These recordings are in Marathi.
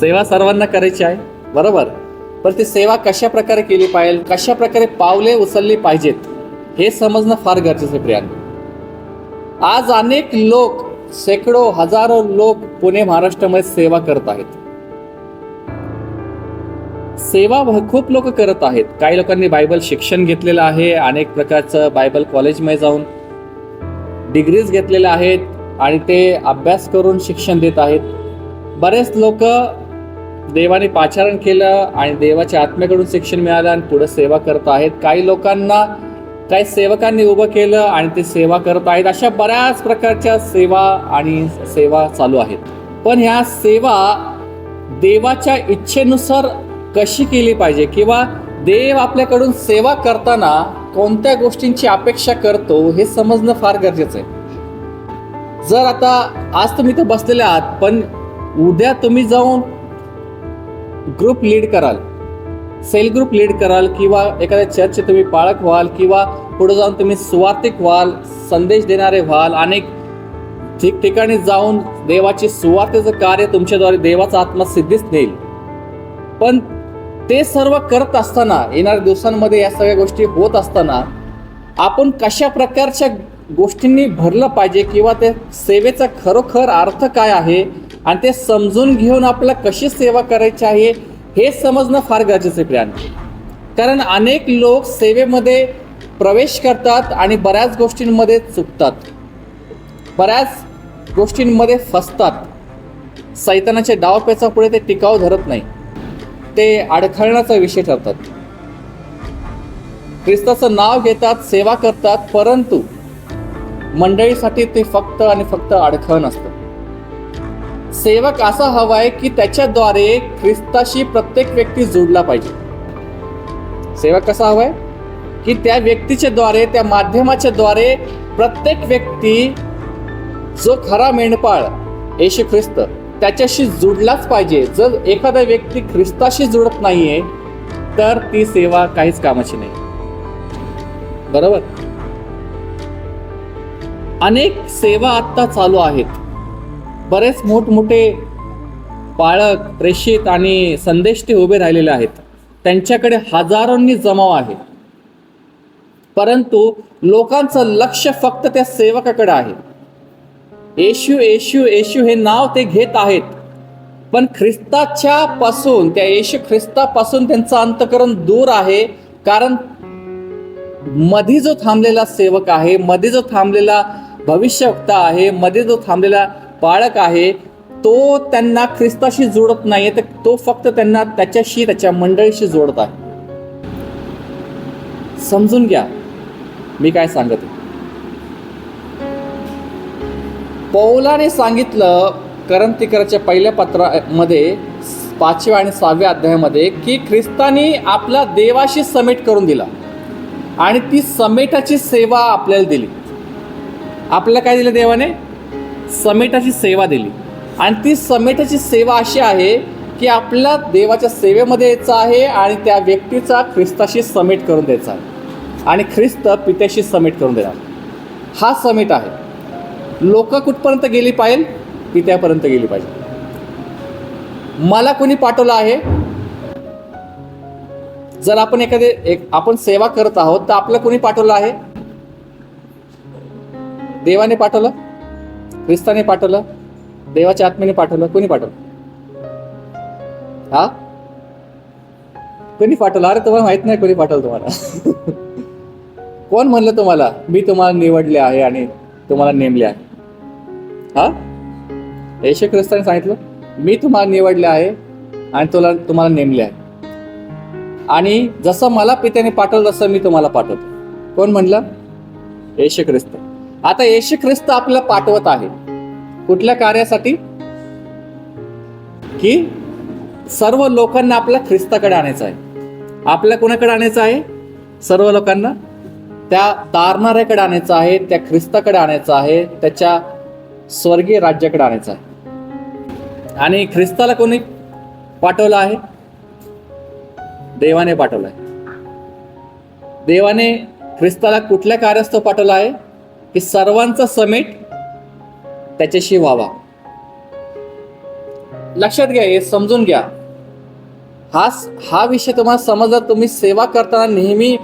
सेवा सर्वांना करायची आहे, बरोबर. पण ती सेवा कशा प्रकारे केली पाहिजे, कशा प्रकारे पावले उचलली पाहिजेत, हे समजणं फार गरजेचं आहे प्रियांनो. आज अनेक लोक, शेकडो हजारो लोक पुणे महाराष्ट्रामध्ये सेवा करत आहेत. सेवा खूप लोक करत आहेत. काही लोकांनी बायबल शिक्षण घेतलेलं आहे, अनेक प्रकारचं बायबल कॉलेजमध्ये जाऊन डिग्रीज घेतलेल्या आहेत आणि ते अभ्यास करून शिक्षण देत आहेत. बरेच लोक देवाने पाचारण केलं आणि देवाच्या आत्म्याकडून शिक्षण मिळालं आणि पुढे सेवा करत आहेत. काही लोकांना काही सेवकांनी उभं केलं आणि ते सेवा करत आहेत. अशा बऱ्याच प्रकारच्या सेवा चालू आहेत. पण ह्या सेवा देवाच्या इच्छेनुसार कशी केली पाहिजे, किंवा देव आपल्याकडून सेवा करताना कोणत्या गोष्टींची अपेक्षा करतो, हे समजणं फार गरजेचं आहे. जर आता आज तुम्ही इथं बसलेले आहात, पण उद्या तुम्ही जाऊन ग्रुप लीड कराल, सेल ग्रुप लीड कराल, किंवा एखाद्या चर्चचे तुम्ही पाळक व्हाल, किंवा पुढे जाऊन तुम्ही सुवार्तिक व्हाल, संदेश देणारे व्हाल, अनेक ठिकठिकाणी जाऊन देवाची सुवार्तेचं कार्य तुमच्याद्वारे देवाचा आत्मा सिद्धीच नेईल. पण ते सर्व करत असताना, येणाऱ्या दिवसांमध्ये या सगळ्या गोष्टी होत असताना, आपण कशा प्रकारच्या गोष्टींनी भरलं पाहिजे, किंवा त्या सेवेचा खरोखर अर्थ काय आहे आणि ते समजून घेऊन आपल्याला कशी सेवा करायची आहे, हे समजणं फार गरजेचं आहे प्रियांनो. कारण अनेक लोक सेवेमध्ये प्रवेश करतात आणि बऱ्याच गोष्टींमध्ये चुकतात, बऱ्याच गोष्टींमध्ये फसतात. सैतानाच्या डावपेचा पुढे ते टिकाव धरत नाही, ते अडखळण्याचा विषय ठरतात. ख्रिस्ताचं नाव घेतात, सेवा करतात, परंतु मंडळीसाठी ते फक्त आणि फक्त अडखळण असतं. सेवक असा हवाय की त्याच्याद्वारे ख्रिस्ताशी प्रत्येक व्यक्ती जोडला पाहिजे. सेवक कसा हवाय की त्या व्यक्तीच्या द्वारे, त्या माध्यमाच्या द्वारे प्रत्येक व्यक्ती जो खरा मेंढपाळ येशू ख्रिस्त त्याच्याशी जुडलाच पाहिजे. जर एखादा व्यक्ती ख्रिस्ताशी जुडत नाहीये तर ती सेवा काहीच कामाची नाही, बरोबर. अनेक सेवा आत्ता चालू आहेत. बरेच मोठमोठे पाळक, प्रेषित आणि संदेष्टे उभे राहिलेले आहेत. त्यांच्याकडे हजारोंनी जमाव आहे, परंतु लोकांचं लक्ष फक्त त्या सेवकाकडे आहे. येशू येशू येशू हे नाव ते घेत आहेत, पण ख्रिस्ताच्या पासून, त्या येशू ख्रिस्तापासून त्यांचं अंतःकरण दूर आहे. कारण मध्ये जो थांबलेला सेवक आहे, मध्ये जो थांबलेला भविष्यवक्ता आहे, मध्ये जो थांबलेला पाळक आहे, तो त्यांना ख्रिस्ताशी जोडत नाही, तर तो फक्त त्यांना त्याच्याशी, त्याच्या मंडळीशी जोडत आहे. समजून घ्या मी काय सांगत आहे. पौलाने सांगितलं करंथीकराच्या पहिल्या पत्रामध्ये 5व्या आणि 6व्या अध्यायामध्ये की ख्रिस्तानी आपला देवाशी समेट करून दिला आणि ती समेटाची सेवा आपल्याला दिली. आपल्याला काय दिलं देवाने? समेटाची सेवा दिली. आणि ती समेटाची सेवा अशी आहे की आपल्याला देवाच्या सेवेमध्ये यायचं आहे आणि त्या व्यक्तीचा ख्रिस्ताशी समेट करून द्यायचा आहे आणि ख्रिस्त पित्याशी समेट करून देणार. हा समेट आहे. लोक कुठपर्यंत गेली पाहिजे? पित्यापर्यंत गेली पाहिजे. मला कोणी पाठवलं आहे? जर आपण आपण सेवा करत आहोत तर आपल्याला कोणी पाठवलं आहे? देवाने पाठवलं, ख्रिस्ताने पाठवलं, देवाच्या आत्म्याने पाठवलं, कोणी पाठवलं? हा, कोणी पाठवलं? अरे तुम्हाला माहित नाही कोणी पाठवलं तुम्हाला? कोण म्हणलं तुम्हाला मी तुम्हाला निवडले आहे आणि तुम्हाला नेमले आहे? हा, येशू ख्रिस्ताने सांगितलं मी तुम्हाला निवडले आहे आणि तुम्हाला नेमले आहे आणि जसं मला पित्याने पाठवलं तसं मी तुम्हाला पाठवतो. कोण म्हणलं? येशू ख्रिस्त. आता येशू ख्रिस्त आपल्याला पाठवत आहे कुठल्या कार्यासाठी? की सर्व लोकांना आपल्या ख्रिस्ताकडे आणायचं आहे. आपल्या कोणाकडे आणायचं आहे? सर्व लोकांना त्या तारणाऱ्याकडे आणायचं आहे, त्या ख्रिस्ताकडे आणायचं आहे, त्याच्या स्वर्गीय राज्याकडे आणायचं आहे. आणि ख्रिस्ताला कोणी पाठवलं आहे? देवाने पाठवलं आहे. देवाने ख्रिस्ताला कुठल्या कार्यास्तव पाठवलं आहे? की सर्वांचा समेट त्याच्याशी व्हावा. लक्षात घ्या, हे समजून घ्या. हा विषय तुम्हाला समजला, तुम्ही सेवा करताना नेहमी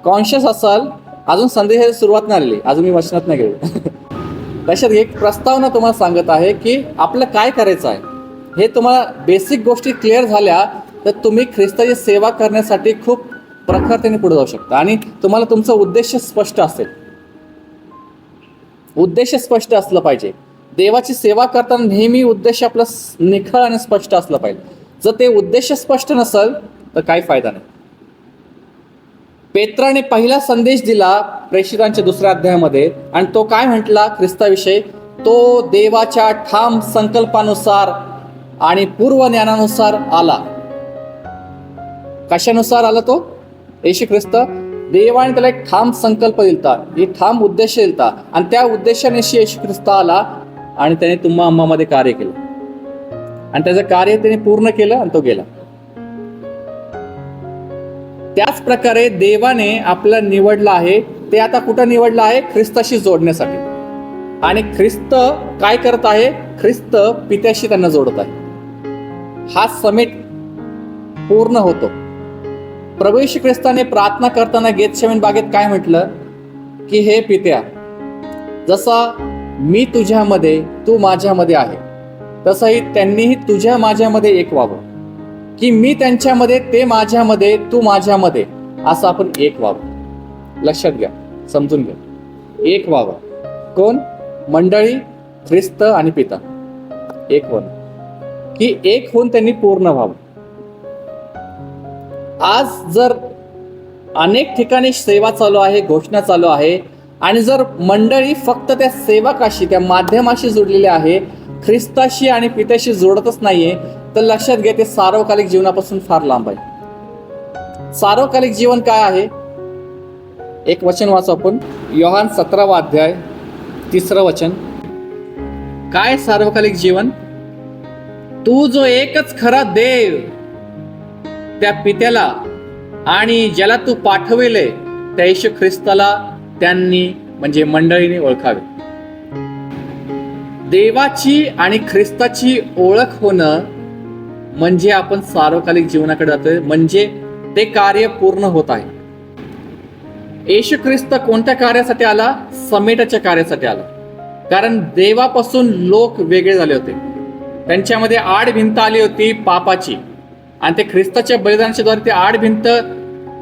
कॉन्शियस असाल. अजून संदेशाची सुरुवात नाही आलेली, अजून मी वचनात नाही गेलो. लक्षात घ्या, एक प्रस्तावना तुम्हाला सांगत आहे की आपलं काय करायचं आहे. हे तुम्हाला बेसिक गोष्टी क्लिअर झाल्या तर तुम्ही ख्रिस्ताची सेवा करण्यासाठी खूप प्रखरतेने पुढे जाऊ शकता. आणि तुम्हाला तुमचा उद्देश स्पष्ट असेल. उद्देश स्पष्ट असलं पाहिजे. देवाची सेवा करताना नेहमी उद्देश आपला निखळ आणि स्पष्ट असलं पाहिजे. जर ते उद्देश स्पष्ट नसेल तर काही फायदा नाही. पेत्राने पहिला संदेश दिला प्रेषितांच्या 2ऱ्या अध्यायामध्ये, आणि तो काय म्हटला ख्रिस्ताविषयी? तो देवाच्या ठाम संकल्पानुसार आणि पूर्व ज्ञानानुसार आला. कशानुसार आला तो? येशू ख्रिस्त. देवाने त्याला एक ठाम संकल्प दिलता, एक ठाम उद्देश दिलता, आणि त्या उद्देशाने येशू ख्रिस्त आला आणि त्याने तुम्हा आम्हामध्ये कार्य केलं, आणि त्याचं कार्य त्याने पूर्ण केलं आणि तो गेला. त्याच प्रकारे देवाने आपल्याला निवडलं आहे. ते आता कुठं निवडलं आहे? ख्रिस्ताशी जोडण्यासाठी. आणि ख्रिस्त काय करत आहे? ख्रिस्त पित्याशी त्यांना जोडत आहे. हा समेट पूर्ण होतो. प्रभू येशू ख्रिस्ताने प्रार्थना करताना गेतशेमनी बागेत काय म्हटलं? की हे पित्या, जसा मी तुझ्यामध्ये तू माझ्यामध्ये आहे, तसंही त्यांनीही तुझ्या माझ्यामध्ये एक व्हावं, की मी त्यांच्यामध्ये ते माझ्यामध्ये तू माझ्यामध्ये, असं आपण एक व्हावं. लक्षात घ्या, समजून घ्या. एक व्हावं. कोण? मंडळी, ख्रिस्त आणि पिता एक होऊन, की एक होऊन त्यांनी पूर्ण व्हावं. आज जर अनेक ठिकाणी सेवा चालू आहे, घोषणा चालू आहे, आणि जर मंडळी फक्त त्या सेवकाशी, त्या माध्यमाशी जोडलेली आहे, ख्रिस्ताशी आणि पित्याशी जोडतच नाहीये, तर लक्षात घ्या, ते सार्वकालिक जीवनापासून फार लांब आहे. सार्वकालिक जीवन काय आहे? एक वचन वाचू आपण, योहान 17वा अध्याय 3रं वचन. काय सार्वकालिक जीवन? तू जो एकच खरा देव, त्या पित्याला आणि ज्याला तू पाठविले त्या येशू ख्रिस्ताला त्यांनी म्हणजे मंडळीने ओळखावे. देवाची आणि ख्रिस्ताची ओळख होणं म्हणजे आपण सार्वकालिक जीवनाकडे जातोय, म्हणजे ते कार्य पूर्ण होत आहे. येशू ख्रिस्त कोणत्या कार्यासाठी आला? समेटाच्या कार्यासाठी आला. कारण देवापासून लोक वेगळे झाले होते. त्यांच्यामध्ये आड भिंत आली होती पापाची, आणि ते ख्रिस्ताच्या बलिदानाच्या द्वारे ती आड भिंत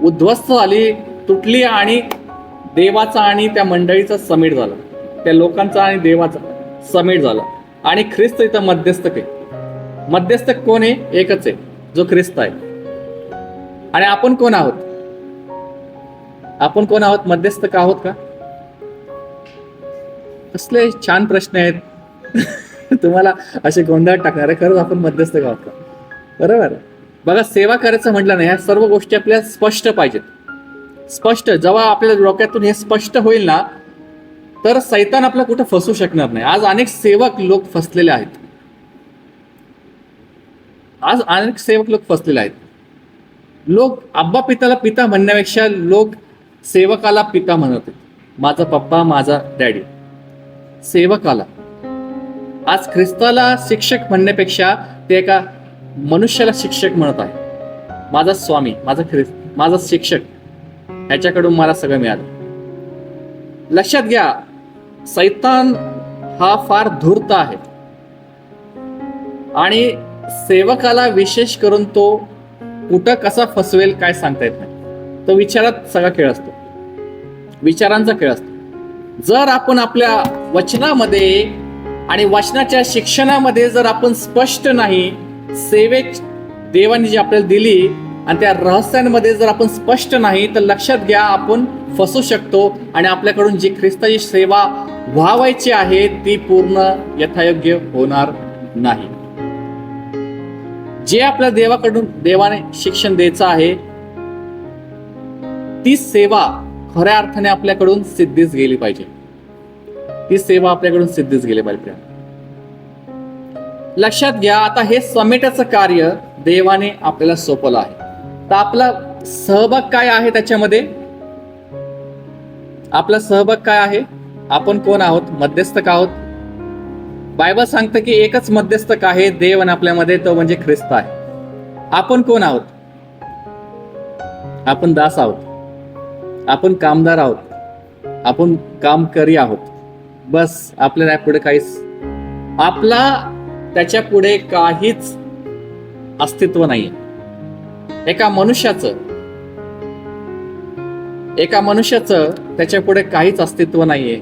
उद्ध्वस्त झाली, तुटली, आणि देवाचा आणि त्या मंडळीचा समेट झाला. त्या लोकांचा आणि देवाचा समेट झाला. आणि ख्रिस्त इथं मध्यस्थक आहे. मध्यस्थक कोण आहे? एकच आहे, जो ख्रिस्त आहे. आणि आपण कोण आहोत? आपण कोण आहोत? मध्यस्थक आहोत का? कसले छान प्रश्न आहेत. तुम्हाला असे गोंधळ टाकणारे. खरंच आपण मध्यस्थक आहोत का? बरोबर. बघा, सेवा करायचं म्हटलं ना, ह्या सर्व गोष्टी आपल्याला स्पष्ट पाहिजेत. स्पष्ट. जेव्हा आपल्या डोक्यातून हे स्पष्ट होईल ना, तर सैतान आपला कुठं फसू शकणार नाही. आज अनेक सेवक लोक फसलेले आहेत. लोक अब्बा पिताला पिता म्हणण्यापेक्षा लोक सेवकाला पिता म्हणत आहेत. माझा पप्पा, माझा डॅडी. सेवकाला. आज ख्रिस्ताला शिक्षक म्हणण्यापेक्षा ते एका मनुष्याला शिक्षक म्हणत आहे. माझा स्वामी, माझा शिक्षक, ह्याच्याकडून मला सगळं मिळालं. लक्षात घ्या, सैतान हा फार धूर्त आहे, आणि सेवकाला विशेष करून तो कुठं कसा फसवेल काय सांगता येत नाही. तो विचारात सगळा खेळ असतो, विचारांचा खेळ असतो. जर आपण आपल्या वचनामध्ये आणि वचनाच्या शिक्षणामध्ये जर आपण स्पष्ट नाही, सेवेक देवाने जी आपल्याला दिली आणि त्या रहस्यांमध्ये जर आपण स्पष्ट नाही, तर लक्षात घ्या, आपण फसू शकतो, आणि आपल्याकडून जी ख्रिस्ताची सेवा व्हावायची आहे ती पूर्ण यथायोग्य होणार नाही. जे आपल्या देवाने शिक्षण द्यायचं आहे, ती सेवा खऱ्या अर्थाने आपल्याकडून सिद्धीस गेली पाहिजे. ती सेवा आपल्याकडून सिद्धीस गेली पाहिजे. लक्षात घ्या, आता हे समेटाचं कार्य देवाने आपल्याला सोपवलं आहे. तर आपला सहभाग काय आहे त्याच्यामध्ये? आपला सहभाग काय आहे? आपण कोण आहोत? मध्यस्थक आहोत. बायबल सांगतं की एकच मध्यस्थक आहे देव आणि आपल्यामध्ये, तो म्हणजे ख्रिस्त आहे. आपण कोण आहोत? आपण दास आहोत, आपण कामदार आहोत, आपण कामकरी आहोत. बस. आपल्याला पुढे काहीच, आपला त्याच्या पुढे काहीच अस्तित्व नाहीये. एका मनुष्याचं त्याच्या पुढे काहीच अस्तित्व नाहीये.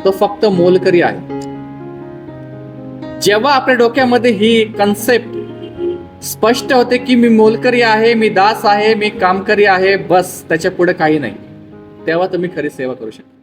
तो फक्त मोलकरी आहे. जेव्हा आपल्या डोक्यामध्ये ही कन्सेप्ट स्पष्ट होते की मी मोलकरी आहे, मी दास आहे, मी कामकरी आहे, बस त्याच्या पुढे काही नाही, तेव्हा तुम्ही खरी सेवा करू शकता.